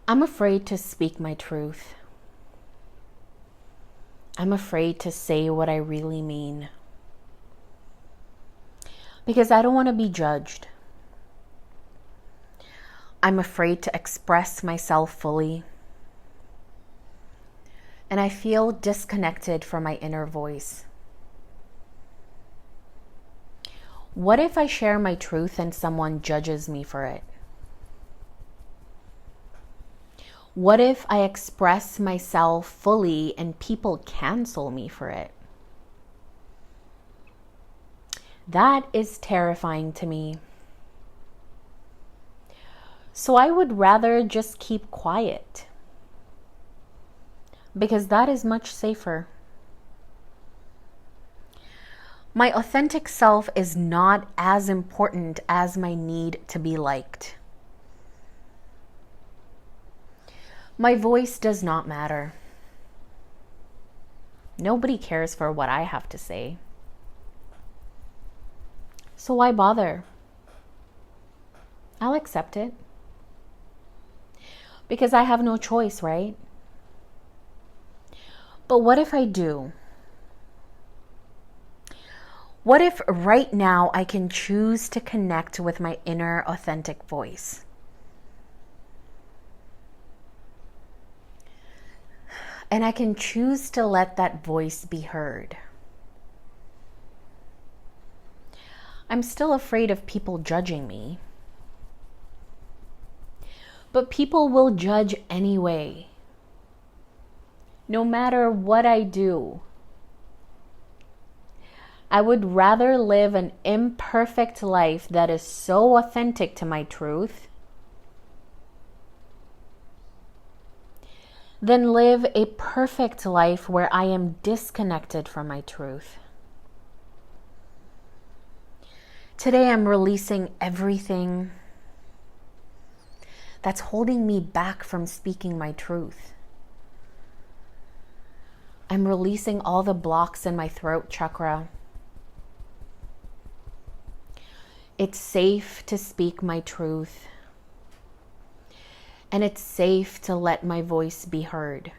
I'm afraid to speak my truth. I'm afraid to say what I really mean. Because I don't want to be judged. I'm afraid to express myself fully. And I feel disconnected from my inner voice. What if I share my truth and someone judges me for it? What if I express myself fully and people cancel me for it? That is terrifying to me. So I would rather just keep quiet, because that is much safer. My authentic self is not as important as my need to be liked. My voice does not matter. Nobody cares for what I have to say. So why bother? I'll accept it. Because I have no choice, right? But what if I do? What if right now I can choose to connect with my inner authentic voice? And I can choose to let that voice be heard. I'm still afraid of people judging me. But people will judge anyway. No matter what I do. I would rather live an imperfect life that is so authentic to my truth than live a perfect life where I am disconnected from my truth. Today I'm releasing everything that's holding me back from speaking my truth. I'm releasing all the blocks in my throat chakra. It's safe to speak my truth. And it's safe to let my voice be heard.